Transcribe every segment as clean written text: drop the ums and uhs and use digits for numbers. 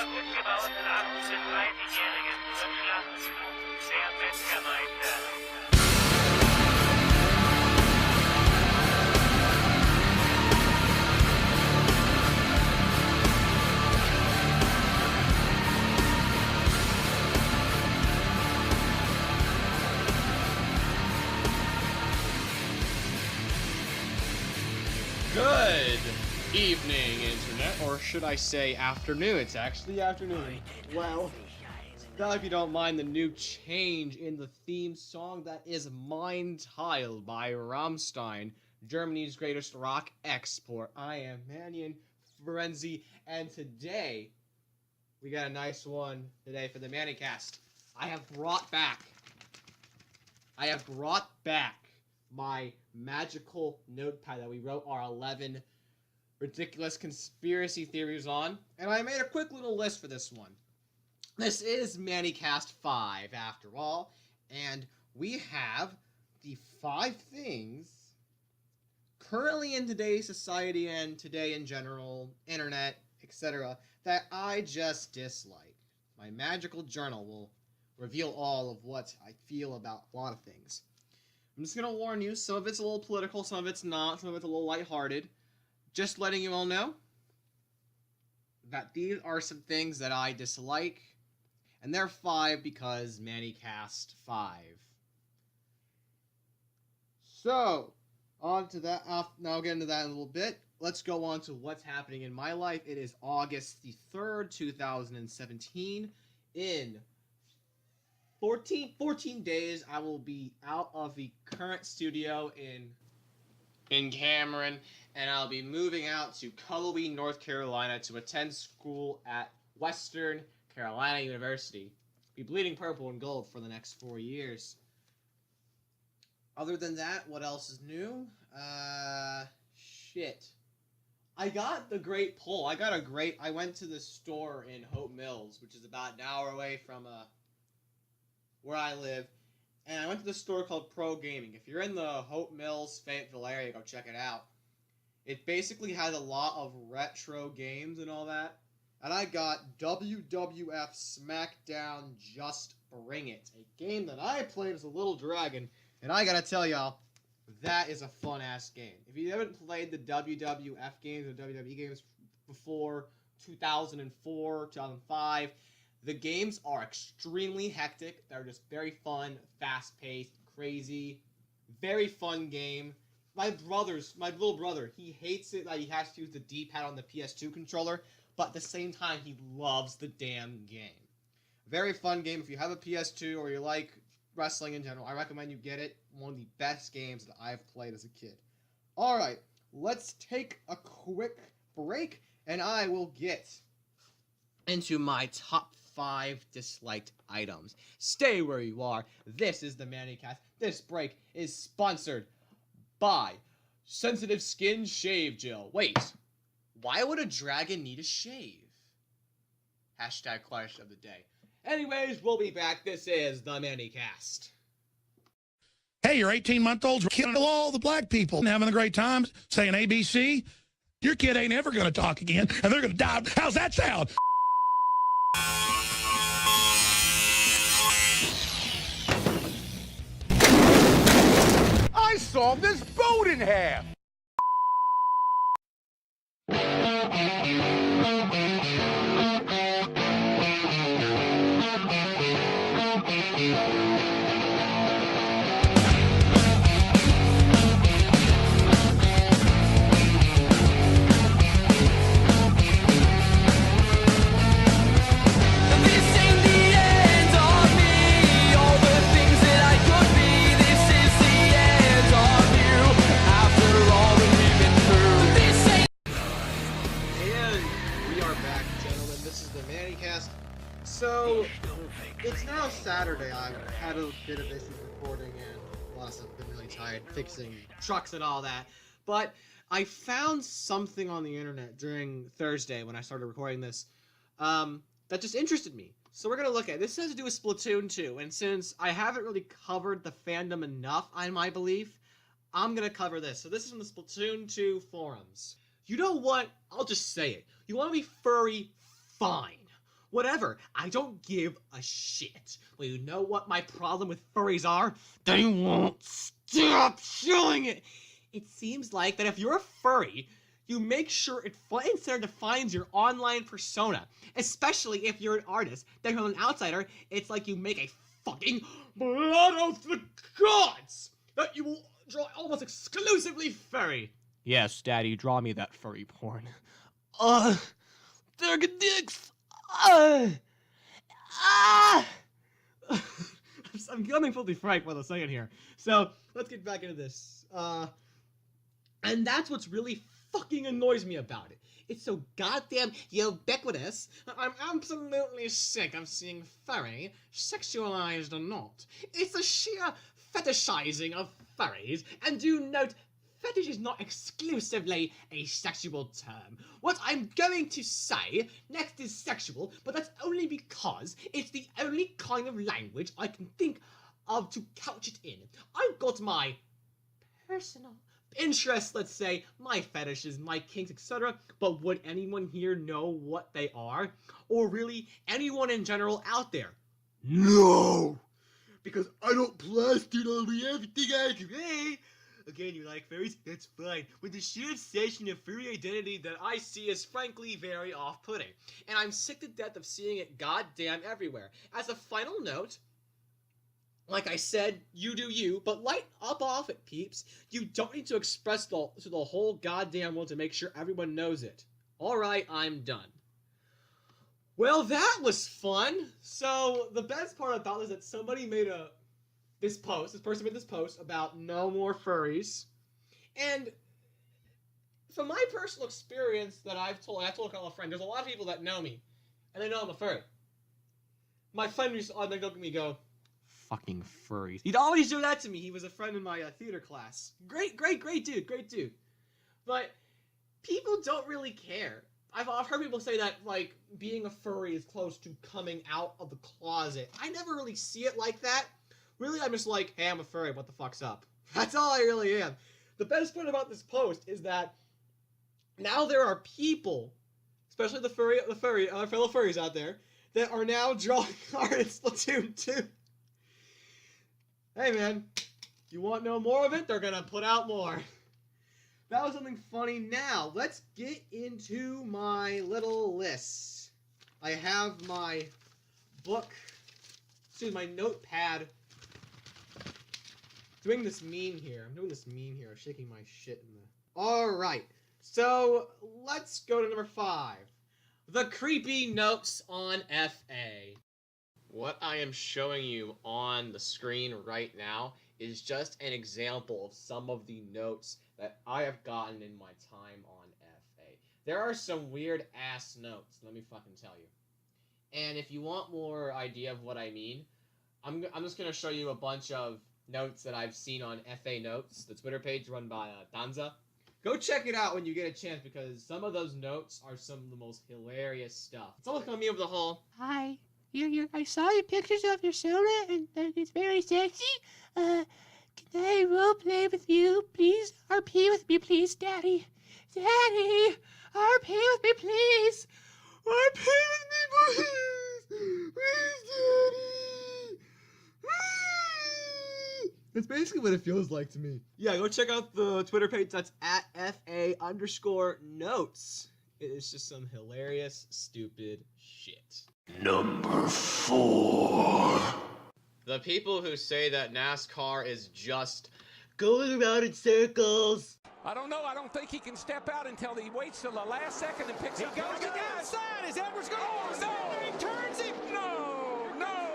super gut gebauten 38-jährigen Deutschland, der Metzgermeister. Good evening, Internet, or should I say afternoon? It's actually afternoon. Well, now if you don't mind the new change in the theme song, that is Mein Teil by Rammstein, Germany's greatest rock export. I am Manion Frenzy, and today, we got a nice one today for the Manicast. I have brought back my magical notepad that we wrote our 11 ridiculous conspiracy theories on, and I made a quick little list for this one. This is Manicast 5, after all, and we have the 5 things currently in today's society and today in general, internet, etc., that I just dislike. My magical journal will reveal all of what I feel about a lot of things. I'm just going to warn you, some of it's a little political, some of it's not, some of it's a little lighthearted. Just letting you all know that these are some things that I dislike, and they're 5 because Manicast 5. So, on to that, now I'll get into that in a little bit. Let's go on to what's happening in my life. It is August the 3rd, 2017. In 14 days, I will be out of the current studio in Cameron, and I'll be moving out to Cullowhee, North Carolina to attend school at Western Carolina University. Be bleeding purple and gold for the next 4 years. Other than that, what else is new? Shit. I got the great pull. I went to the store in Hope Mills, which is about an hour away from where I live, and I went to the store called Pro Gaming. If you're in the Hope Mills, Fayetteville area, go check it out. It basically has a lot of retro games and all that, and I got WWF SmackDown Just Bring It, a game that I played as a little dragon, and I gotta tell y'all, that is a fun-ass game. If you haven't played the WWF games or WWE games before 2004, 2005, the games are extremely hectic. They're just very fun, fast-paced, crazy, very fun game. My little brother, he hates it that he has to use the D-pad on the PS2 controller, but at the same time, he loves the damn game. Very fun game. If you have a PS2 or you like wrestling in general, I recommend you get it. One of the best games that I've played as a kid. Alright, let's take a quick break, and I will get into my top 5 disliked items. Stay where you are. This is the Manicast. This break is sponsored by Sensitive Skin Shave Gel. Wait, why would a dragon need a shave? Hashtag question of the day. Anyways, we'll be back. This is the Manicast. Hey, your 18-month-olds killing all the black people and having a great time saying ABC. Your kid ain't ever going to talk again, and they're going to die. How's that sound? I sawed this boat in half! So, it's now Saturday. I've had a bit of issues recording, and plus I've been really tired fixing trucks and all that. But I found something on the internet during Thursday when I started recording this that just interested me. So we're going to look at it. This has to do with Splatoon 2, and since I haven't really covered the fandom enough, in my belief, I'm going to cover this. So this is from the Splatoon 2 forums. You know what? I'll just say it. You want to be furry? Fine. Whatever, I don't give a shit. Well, you know what my problem with furries are? They won't stop showing it. It seems like that if you're a furry, you make sure it front and center defines your online persona. Especially if you're an artist. Then from an outsider, it's like you make a fucking blood oath to the gods that you will draw almost exclusively furry. Yes, Daddy, draw me that furry porn. They're good dicks. I'm coming fully frank for a second here. So, let's get back into this. And that's what's really fucking annoys me about it. It's so goddamn ubiquitous. I'm absolutely sick of seeing furry, sexualized or not. It's the sheer fetishizing of furries, and do note, fetish is not exclusively a sexual term. What I'm going to say next is sexual, but that's only because it's the only kind of language I can think of to couch it in. I've got my personal interests, let's say, my fetishes, my kinks, etc., but would anyone here know what they are? Or really, anyone in general out there? No! Because I don't plaster only everything I say. Again, you like furries? That's fine. With the sheer obsession of furry identity that I see is frankly very off-putting. And I'm sick to death of seeing it goddamn everywhere. As a final note, like I said, you do you, but light up off it, peeps. You don't need to express to the whole goddamn world to make sure everyone knows it. Alright, I'm done. Well, that was fun. So, the best part about this is that somebody made this person made this post about no more furries. And from my personal experience that I've told a couple of friends, there's a lot of people that know me, and they know I'm a furry. My friend used to look at me and go, fucking furries. He'd always do that to me. He was a friend in my theater class. Great dude. But people don't really care. I've heard people say that, like, being a furry is close to coming out of the closet. I never really see it like that. Really, I'm just like, hey, I'm a furry, what the fuck's up? That's all I really am. The best part about this post is that now there are people, especially fellow furries out there, that are now drawing art in Splatoon 2. Hey man, you want no more of it? They're gonna put out more. That was something funny. Now, let's get into my little list. I have my my notepad. I'm doing this meme here. I'm shaking my shit in the... Alright, so let's go to number 5. The creepy notes on FA. What I am showing you on the screen right now is just an example of some of the notes that I have gotten in my time on FA. There are some weird ass notes, let me fucking tell you. And if you want more idea of what I mean, I'm just going to show you a bunch of notes that I've seen on FA Notes, the Twitter page run by Danza. Go check it out when you get a chance, because some of those notes are some of the most hilarious stuff. Someone's coming over the hall. Hi. I saw your pictures of your soda, and it's very sexy. Can I role play with you, please? RP with me, please, Daddy. Daddy! RP with me, please! RP with me, please! Please, Daddy! That's basically what it feels like to me. Yeah, go check out the Twitter page. That's at FA_notes. It is just some hilarious, stupid shit. Number 4. The people who say that NASCAR is just going around in circles. I don't know. I don't think he can step out until he waits till the last second and picks up. He goes again. Outside. Is Edwards going? Oh, no. He turns him. No.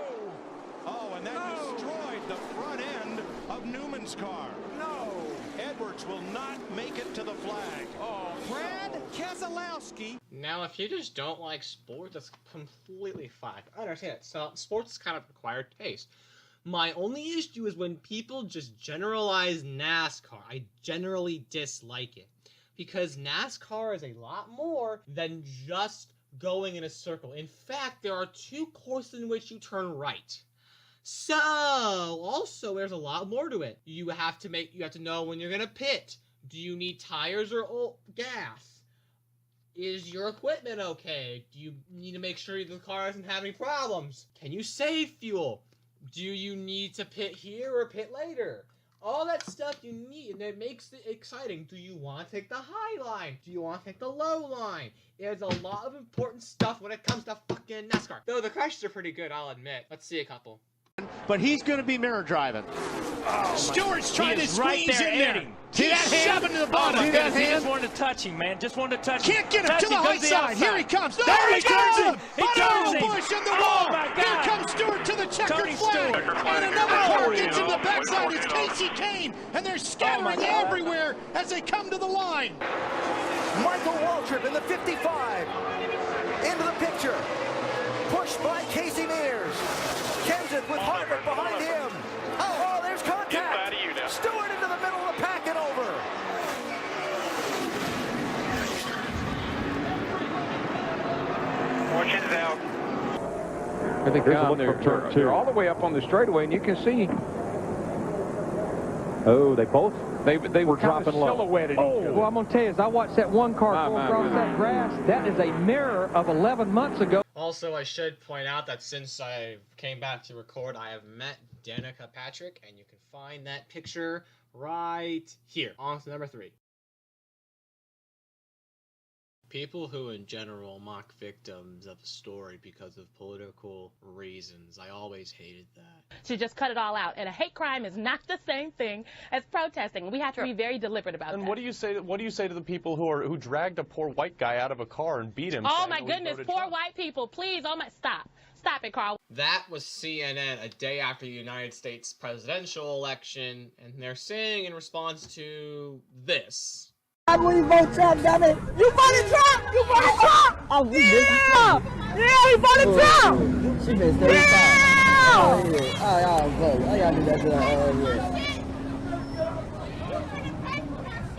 Oh, and that destroyed the front end of Newman's car. No. Edwards will not make it to the flag. Oh, Brad Keselowski. Now, if you just don't like sports, that's completely fine. I understand it. So, sports is kind of acquired taste. My only issue is when people just generalize NASCAR. I generally dislike it. Because NASCAR is a lot more than just going in a circle. In fact, there are 2 courses in which you turn right. So, also, there's a lot more to it. You have to know when you're gonna pit. Do you need tires or gas? Is your equipment okay? Do you need to make sure the car doesn't have any problems? Can you save fuel? Do you need to pit here or pit later? All that stuff you need, and it makes it exciting. Do you want to take the high line? Do you want to take the low line? There's a lot of important stuff when it comes to fucking NASCAR. Though the crashes are pretty good, I'll admit. Let's see a couple. But he's going to be mirror driving. Stewart's trying to right squeeze there, in there. Eddie. See that hand? Shoving to the bottom. See that hand? He just wanted to touch him, man. Just wanted to touch him. Can't get him touch to the high side. Here he comes. There he turns him. He turns him. Bush in the Oh, wall. my Here God. comes Stewart to the checkered Tony flag. Stewart. And another car Oh, gets him the yeah. backside. It's Casey Kane. And they're scattering God. everywhere as they come to the line. Michael Waltrip in the 55. Into the picture. Pushed by Casey Mears. Kenseth with Harvick behind him. Oh, there's contact. Get out of you now. Stewart into the middle of the pack and over. Fortune's out. Here they come. They're all the way up on the straightaway, and you can see. Oh, they both. They were dropping low. silhouetted. Well, I'm going to tell you, as I watched that one car go across that grass, that is a mirror of 11 months ago. Also, I should point out that since I came back to record, I have met Danica Patrick, and you can find that picture right here. On to number 3. People who in general mock victims of a story because of political reasons. I always hated that. Should just cut it all out. And a hate crime is not the same thing as protesting. We have to be very deliberate about that. And what do you say? What do you say to the people who dragged a poor white guy out of a car and beat him? Oh my goodness, poor white people! Please, oh my, stop it, Carl. That was CNN a day after the United States presidential election, and they're saying in response to this. I believe vote Trump, damn it. You voted Trump! You voted Trump! Oh, yeah! Yeah, you voted Trump! She been staying yeah! Oh, yeah. Oh, y'all vote. Oh, y'all do that to her. Oh,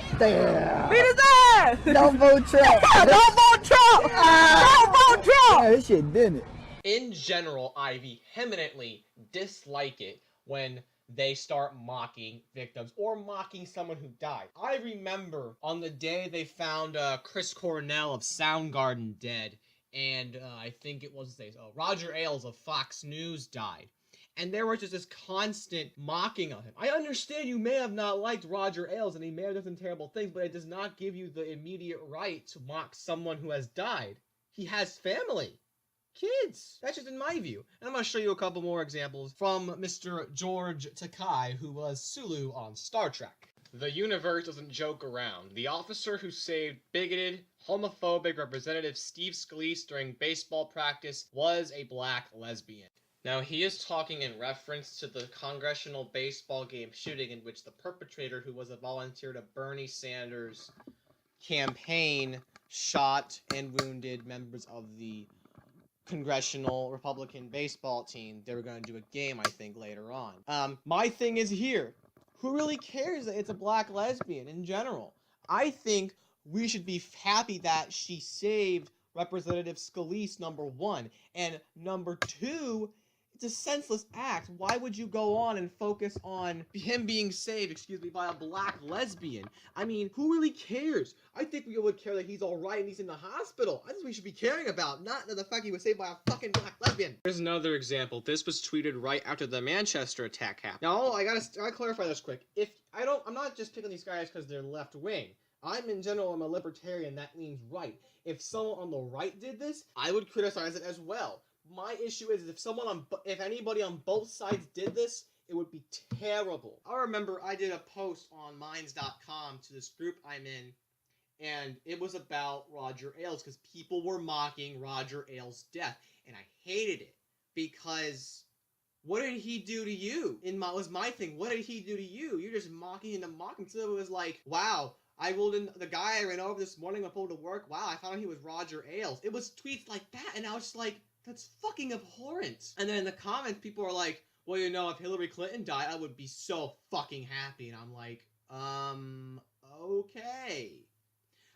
yeah. Damn. Beat his ass! Don't vote Trump. Don't vote Trump! Don't vote Trump! Yeah, this shit didn't it. In general, I vehemently dislike it when they start mocking victims or mocking someone who died. I remember on the day they found Chris Cornell of Soundgarden dead, and I think it was Roger Ailes of Fox News died. And there was just this constant mocking of him. I understand you may have not liked Roger Ailes and he may have done some terrible things, but it does not give you the immediate right to mock someone who has died. He has family. Kids. That's just in my view. And I'm going to show you a couple more examples from Mr. George Takei, who was Sulu on Star Trek. The universe doesn't joke around. The officer who saved bigoted, homophobic Representative Steve Scalise during baseball practice was a black lesbian. Now, he is talking in reference to the congressional baseball game shooting in which the perpetrator, who was a volunteer to Bernie Sanders' campaign, shot and wounded members of the congressional Republican baseball team. They were going to do a game, I think, later on. My thing is here. Who really cares that it's a black lesbian in general? I think we should be happy that she saved Representative Scalise, number 1. And number 2, it's a senseless act. Why would you go on and focus on him being saved, by a black lesbian? I mean, who really cares? I think we would care that he's alright and he's in the hospital. I think we should be caring about, not the fact he was saved by a fucking black lesbian. Here's another example. This was tweeted right after the Manchester attack happened. Now, I gotta clarify this quick. I'm not just picking these guys because they're left wing. In general, I'm a libertarian. That means right. If someone on the right did this, I would criticize it as well. My issue is if anybody on both sides did this, it would be terrible. I remember I did a post on Minds.com to this group I'm in, and it was about Roger Ailes, because people were mocking Roger Ailes' death, and I hated it, because what did he do to you? Was my thing, what did he do to you? You're just mocking him and mocking, so it was like, wow, the guy I ran over this morning when I pulled to work, wow, I found out he was Roger Ailes. It was tweets like that, and I was just like, that's fucking abhorrent. And then in the comments, people are like, well, if Hillary Clinton died, I would be so fucking happy. And I'm like, okay.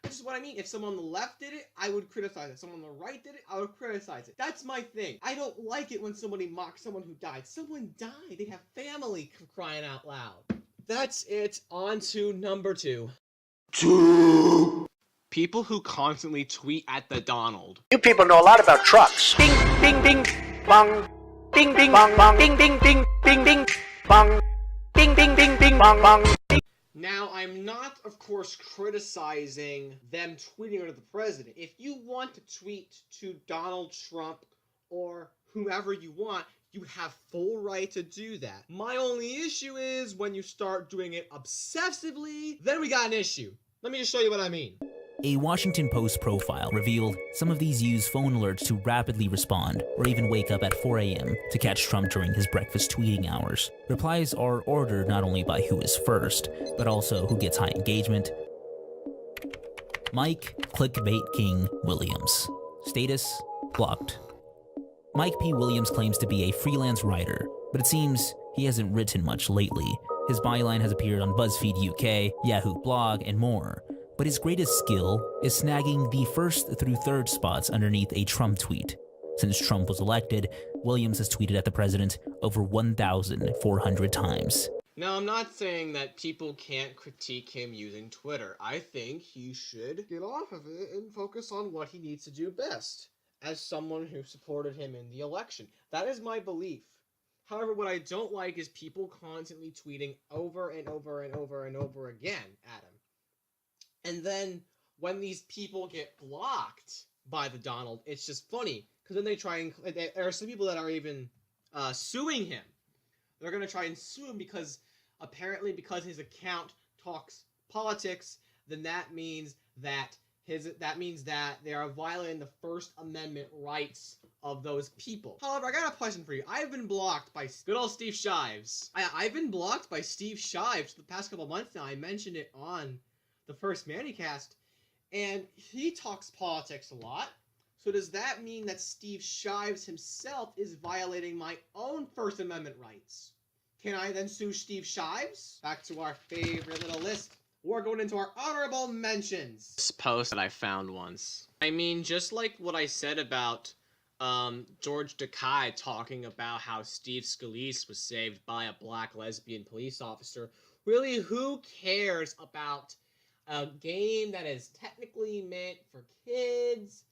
That's just what I mean. If someone on the left did it, I would criticize it. If someone on the right did it, I would criticize it. That's my thing. I don't like it when somebody mocks someone who died. Someone died. They have family, crying out loud. That's it. On to number 2. People who constantly tweet at the Donald. You people know a lot about trucks. Ding, ding, ding, bong. Ding, ding, bong, bong. Ding, ding, ding, ding, ding, bong. Ding, ding, ding, ding, bong, bong. Now, I'm not, of course, criticizing them tweeting under the president. If you want to tweet to Donald Trump or whomever you want, you have full right to do that. My only issue is when you start doing it obsessively, then we got an issue. Let me just show you what I mean. A Washington Post profile revealed some of these use phone alerts to rapidly respond or even wake up at 4 a.m. to catch Trump during his breakfast tweeting hours. Replies are ordered not only by who is first, but also who gets high engagement. Mike Clickbait King Williams. Status: blocked. Mike P. Williams claims to be a freelance writer, but it seems he hasn't written much lately. His byline has appeared on BuzzFeed UK, Yahoo Blog, and more. But his greatest skill is snagging the first through third spots underneath a Trump tweet. Since Trump was elected, Williams has tweeted at the president over 1,400 times. Now, I'm not saying that people can't critique him using Twitter. I think he should get off of it and focus on what he needs to do best, as someone who supported him in the election. That is my belief. However, what I don't like is people constantly tweeting over and over and over and over again at him. And then when these people get blocked by the Donald, it's just funny, because then they try and there are some people that are even suing him. They're going to try and sue him because apparently because his account talks politics, then that means that they are violating the First Amendment rights of those people. However, I got a question for you. I've been blocked by good old Steve Shives. I've been blocked by Steve Shives for the past couple months now. I mentioned it on the first Manicast, and he talks politics a lot. So does that mean that Steve Shives himself is violating my own First Amendment rights? Can I then sue Steve Shives? Back to our favorite little list. We're going into our honorable mentions. This post that I found once. I mean, just like what I said about George Takei talking about how Steve Scalise was saved by a black lesbian police officer. Really, who cares about a game that is technically meant for kids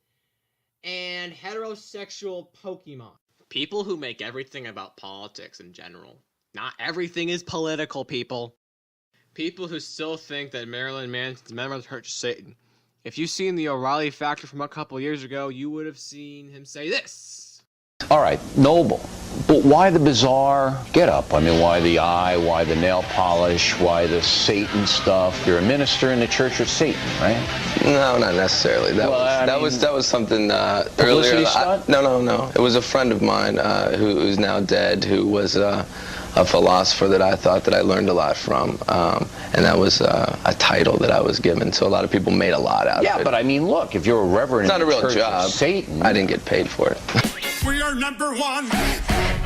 and heterosexual Pokemon? People who make everything about politics in general. Not everything is political, people. People who still think that Marilyn Manson's a member of the Church of Satan. If you've seen the O'Reilly Factor from a couple years ago, you would have seen him say this. All right, noble. But why the bizarre get-up? I mean, why the eye? Why the nail polish? Why the Satan stuff? You're a minister in the Church of Satan, right? No, not necessarily. That was something earlier. No. It was a friend of mine who's now dead, who was a philosopher that I thought that I learned a lot from, and that was a title that I was given. So a lot of people made a lot out of it. Yeah, but I mean, look, if you're a reverend in the Church of Satan, I didn't get paid for it. We are number one.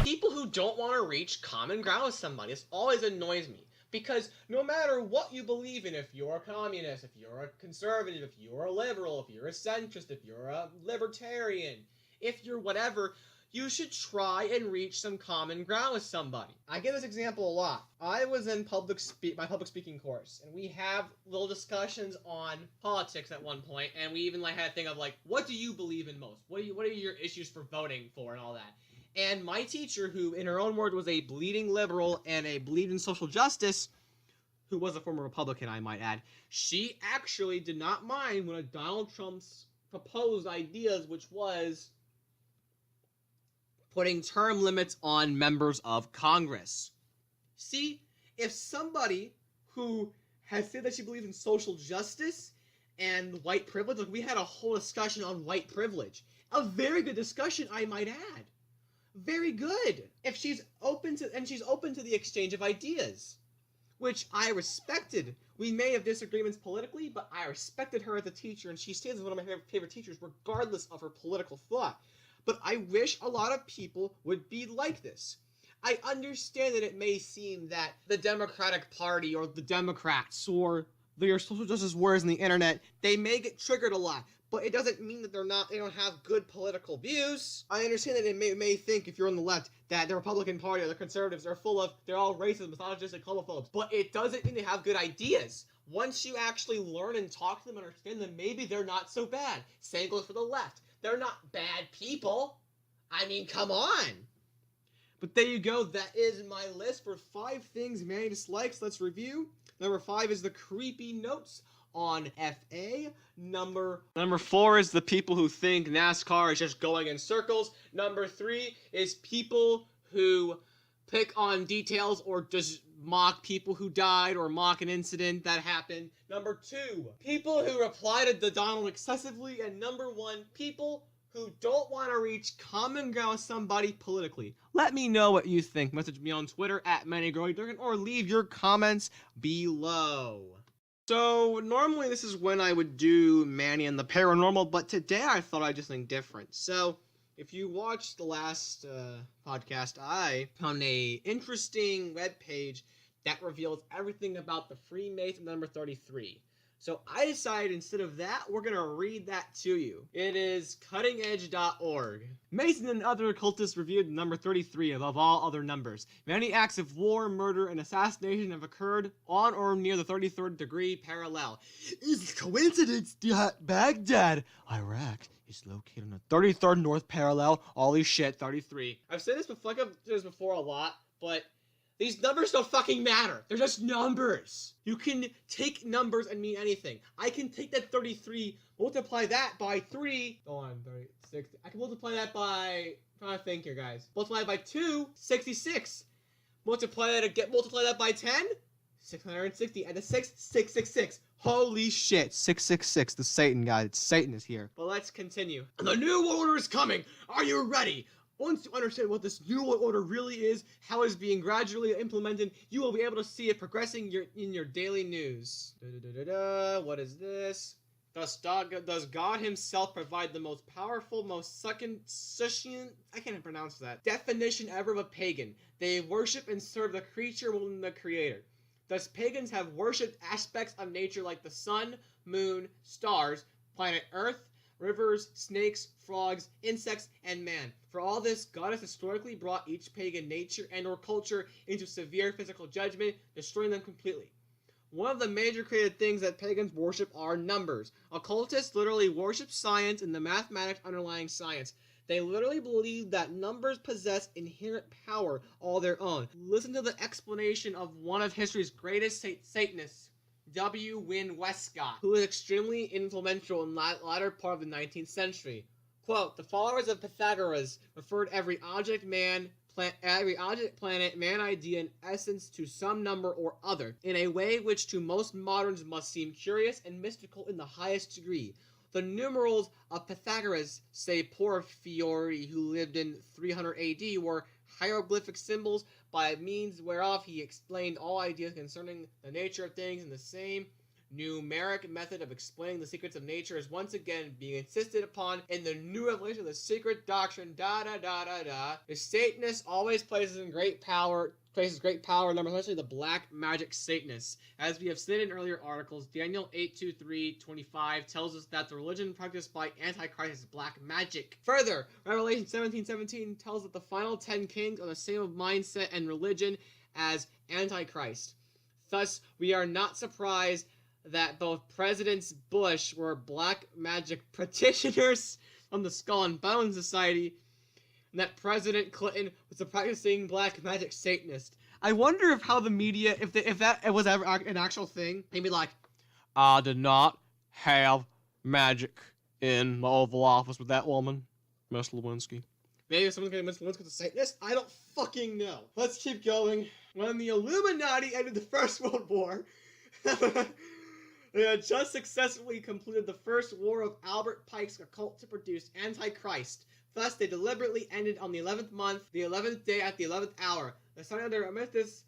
People who don't want to reach common ground with somebody, this always annoys me. Because no matter what you believe in, if you're a communist, if you're a conservative, if you're a liberal, if you're a centrist, if you're a libertarian, if you're whatever, you should try and reach some common ground with somebody. I give this example a lot. I was in my public speaking course, and we have little discussions on politics at one point, and we even had a thing of like, what do you believe in most? What are your issues for voting for and all that? And my teacher, who in her own word was a bleeding liberal and a believed in social justice, who was a former Republican, I might add, she actually did not mind one of Donald Trump's proposed ideas, which was putting term limits on members of Congress. See, if somebody who has said that she believes in social justice and white privilege, like we had a whole discussion on white privilege, a very good discussion, I might add. Very good. If she's open to the exchange of ideas, which I respected. We may have disagreements politically, but I respected her as a teacher, and she stays as one of my favorite teachers, regardless of her political thought. But I wish a lot of people would be like this. I understand that it may seem that the Democratic Party or the Democrats or their social justice wars on the internet, they may get triggered a lot, but it doesn't mean that they don't have good political views. I understand that they may think, if you're on the left, that the Republican Party or the conservatives are all racist, misogynistic, homophobes, but it doesn't mean they have good ideas. Once you actually learn and talk to them and understand them, maybe they're not so bad. Same goes for the left. They're not bad people. I mean, come on. But there you go. That is my list for 5 things Manny dislikes. Let's review. Number 5 is the creepy notes on FA. Number 4 is the people who think NASCAR is just going in circles. Number 3 is people who pick on details or just mock people who died or mock an incident that happened. Number 2, people who reply to the Donald excessively. And number 1, people who don't want to reach common ground with somebody politically. Let me know what you think. Message me on Twitter at MannyGrowingDurgan or leave your comments below. So normally this is when I would do Manny and the Paranormal, but today I thought I'd do something different. So if you watched the last podcast, I found a interesting webpage that reveals everything about the Freemason number 33. So I decided instead of that, we're going to read that to you. It is cuttingedge.org. Mason and other occultists reviewed number 33 above all other numbers. Many acts of war, murder, and assassination have occurred on or near the 33rd degree parallel. Is it coincidence that Baghdad, Iraq, is located on the 33rd north parallel? Holy shit, 33. I've said this before a lot, but these numbers don't fucking matter. They're just numbers. You can take numbers and mean anything. I can take that 33, multiply that by 3. Go on, 36. I can multiply that by, I'm trying to think here, guys. Multiply it by 2, 66. Multiply that by 10, 660. And the 6, 666. Holy shit, 666. The Satan, guys. Satan is here. But let's continue. The new order is coming. Are you ready? Once you understand what this new order really is, how it's being gradually implemented, you will be able to see it progressing in your daily news. What is this? Does God himself provide the most powerful, most sufficient, I can't even pronounce that, definition ever of a pagan? They worship and serve the creature more than the creator. Thus, pagans have worshipped aspects of nature like the sun, moon, stars, planet Earth, rivers, snakes, frogs, insects, and man. For all this, God has historically brought each pagan nature and or culture into severe physical judgment, destroying them completely. One of the major created things that pagans worship are numbers. Occultists literally worship science and the mathematics underlying science. They literally believe that numbers possess inherent power all their own. Listen to the explanation of one of history's greatest Satanists, W. Wynne Westcott, who was extremely influential in the latter part of the 19th century. Quote, the followers of Pythagoras referred every object, planet, man, idea, and essence to some number or other, in a way which to most moderns must seem curious and mystical in the highest degree. The numerals of Pythagoras, say Porphyry, who lived in 300 AD, were hieroglyphic symbols by means whereof he explained all ideas concerning the nature of things, and the same numeric method of explaining the secrets of nature is once again being insisted upon in the new revelation of the secret doctrine, The Satanist always places great power, number especially the black magic Satanists. As we have stated in earlier articles, Daniel 8:23-25 tells us that the religion practiced by Antichrist is black magic. Further, Revelation 17:17 tells that the final 10 kings are the same mindset and religion as Antichrist. Thus, we are not surprised that both Presidents Bush were black magic practitioners from the Skull and Bones Society, and that President Clinton was a practicing black magic Satanist. I wonder if how the media, if that was ever an actual thing, they'd be like, I did not have magic in the Oval Office with that woman, Miss Lewinsky. Maybe someone's gonna Miss Lewinsky a Satanist? I don't fucking know. Let's keep going. When the Illuminati ended the First World War, they had just successfully completed the first war of Albert Pike's occult to produce Antichrist. Thus, they deliberately ended on the 11th month, the 11th day at the 11th hour. The signing of their armistice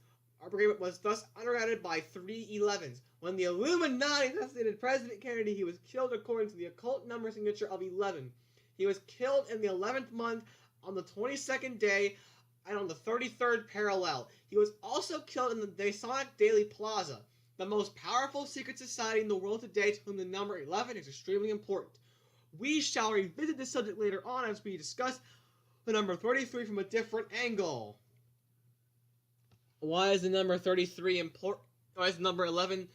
agreement was thus underwritten by 3/11s. When the Illuminati assassinated President Kennedy, he was killed according to the occult number signature of 11. He was killed in the 11th month on the 22nd day and on the 33rd parallel. He was also killed in the Masonic Daily Plaza, the most powerful secret society in the world today, to whom the number 11 is extremely important. We shall revisit this subject later on as we discuss the number 33 from a different angle. Why is the number 33 important? Why is the number 11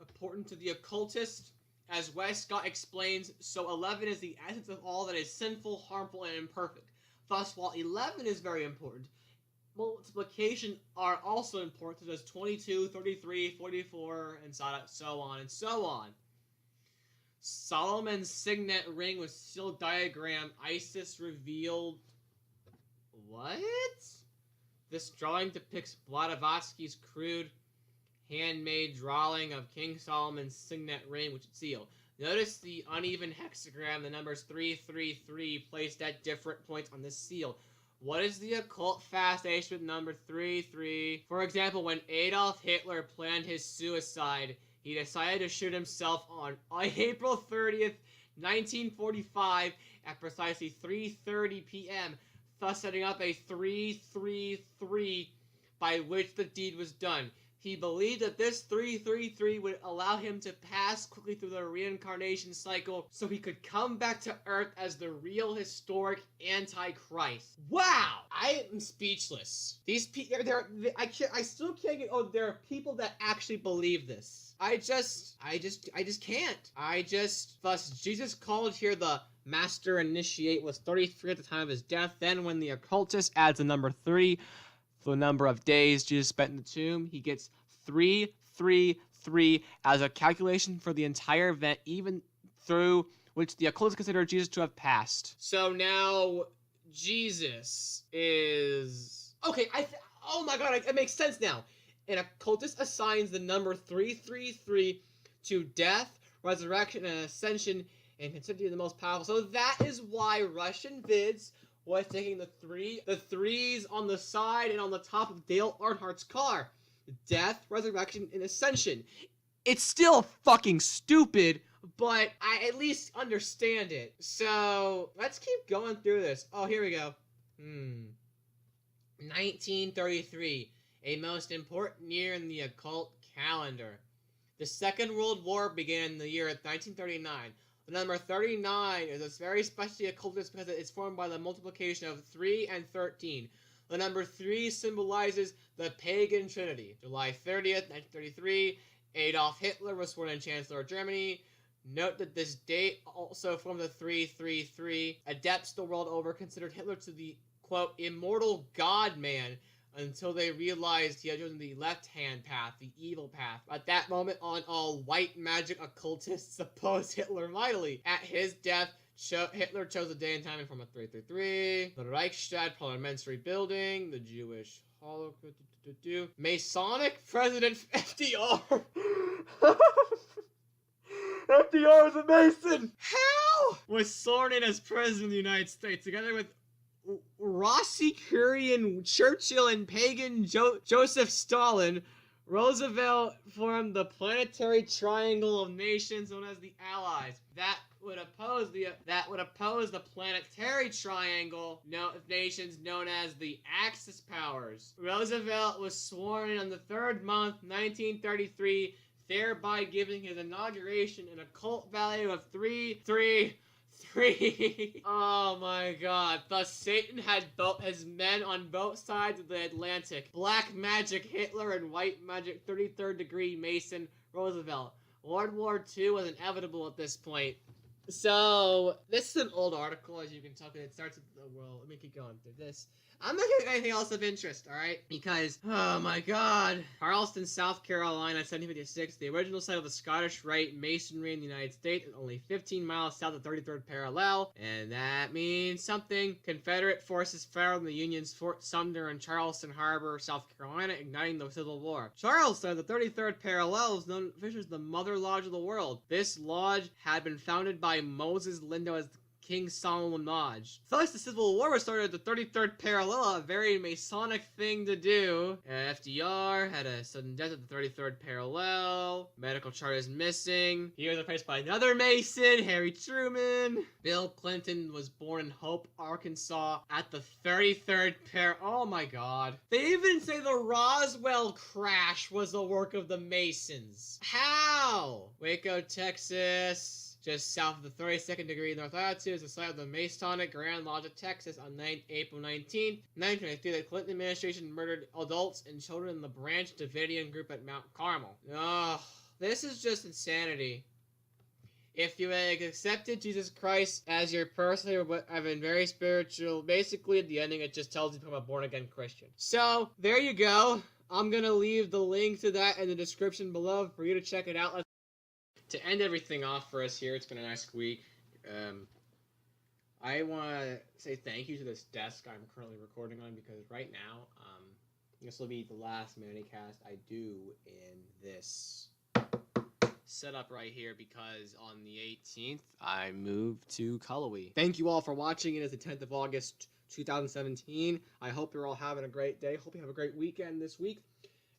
important to the occultist. As Westcott explains, so 11 is the essence of all that is sinful, harmful, and imperfect. Thus, while 11 is very important, multiplication are also important, such as 22, 33, 44, and so on and so on. Solomon's signet ring with seal diagram, Isis revealed... What? This drawing depicts Blavatsky's crude, handmade drawing of King Solomon's signet ring with its seal. Notice the uneven hexagram, the numbers 333 placed at different points on this seal. What is the occult fascination with number 33? For example, when Adolf Hitler planned his suicide, he decided to shoot himself on April 30th, 1945 at precisely 3:30 p.m., thus setting up a 333 by which the deed was done. He believed that this 333 would allow him to pass quickly through the reincarnation cycle so he could come back to Earth as the real historic Antichrist. Wow! I am speechless. These people, I still can't get, there are people that actually believe this. I just can't. Thus, Jesus called here the Master Initiate was 33 at the time of his death. Then when the occultist adds the number 3, the number of days Jesus spent in the tomb, he gets 333 as a calculation for the entire event, even through which the occultists consider Jesus to have passed. So now, Jesus is... Okay, oh my god, it makes sense now. An occultist assigns the number 333 to death, resurrection, and ascension, and considered to be the most powerful. So that is why Russian Vids was taking the threes on the side and on the top of Dale Earnhardt's car. Death, resurrection, and ascension. It's still fucking stupid, but I at least understand it. So, let's keep going through this. Oh, here we go. 1933. A most important year in the occult calendar. The Second World War began in the year 1939. The number 39 is very especially occultist because it is formed by the multiplication of 3 and 13. The number 3 symbolizes the pagan trinity. July 30th, 1933, Adolf Hitler was sworn in Chancellor of Germany. Note that this date also formed the 333. Adepts the world over considered Hitler to the, quote, immortal God-man, until they realized he had chosen the left-hand path, the evil path. At that moment on, all white magic occultists opposed Hitler mightily. At his death, Hitler chose the day and time from a 333, the Reichstag parliamentary building, the Jewish Holocaust, Masonic President FDR. FDR was a Mason! How? Was sworn in as President of the United States, together with Rosicrucian Churchill and pagan Joseph Stalin. Roosevelt formed the planetary triangle of nations known as the Allies. That would oppose the planetary triangle of nations known as the Axis powers. Roosevelt was sworn in on the 3rd month, 1933, thereby giving his inauguration an occult value of 333. Oh my god. Thus Satan had his men on both sides of the Atlantic. Black magic Hitler and white magic 33rd degree Mason Roosevelt. World War II was inevitable at this point. So, this is an old article, as you can tell, because it starts with the world. Let me keep going through this. I'm not getting anything else of interest, alright? Because, oh my god. Charleston, South Carolina, 1756, the original site of the Scottish Rite Masonry in the United States, is only 15 miles south of 33rd parallel, and that means something. Confederate forces fired on the Union's Fort Sumter in Charleston Harbor, South Carolina, igniting the Civil War. Charleston, the 33rd parallel, is known officially as the Mother Lodge of the world. This lodge had been founded by Moses Lindo as King Solomon Lodge. Thus, the Civil War was started at the 33rd parallel, a very Masonic thing to do. FDR had a sudden death at the 33rd parallel. Medical chart is missing. He was replaced by another Mason, Harry Truman. Bill Clinton was born in Hope, Arkansas at the 33rd oh my god. They even say the Roswell crash was the work of the Masons. How? Waco, Texas. Just south of the 32nd degree north latitude is the site of the Masonic Grand Lodge of Texas on April 19, 1923. The Clinton administration murdered adults and children in the Branch Davidian group at Mount Carmel. Ugh. This is just insanity. If you accepted Jesus Christ as your personal, I've been very spiritual. Basically, at the ending, it just tells you to become a born-again Christian. So, there you go. I'm going to leave the link to that in the description below for you to check it out. To end everything off for us here, it's been a nice week. I want to say thank you to this desk I'm currently recording on, because right now, this will be the last Manicast I do in this setup right here, because on the 18th, I moved to Cullowhee. Thank you all for watching. It is the 10th of August, 2017. I hope you're all having a great day. Hope you have a great weekend this week.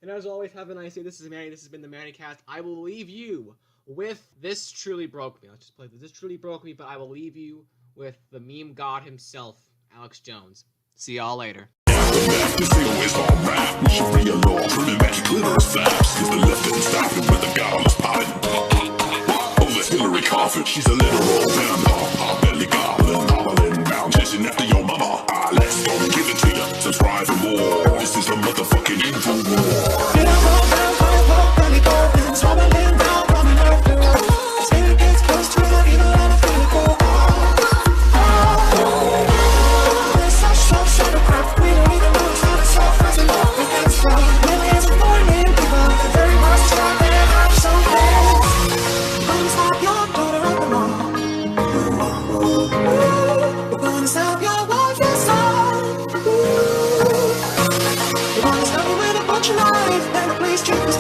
And as always, have a nice day. This is Manny. This has been the Manicast. I will leave you with This Truly Broke Me. Let's just play this. This Truly Broke Me, but I will leave you with the meme god himself, Alex Jones. See y'all later. This ain't is all rap. We should bring a law, bring magic glitter snaps. Cause the left didn't stop it with the godless pot. Oh, that's Hillary Coffin. She's a literal vampire. Belly goblin, hobbling around, chasing after your mama. Let's go and give it to ya. Subscribe for more. This is a motherfucking info war. Belly goblins, hobbling down, running after us. Spirit gets close to the evil and I feel it go. Life and the police treat us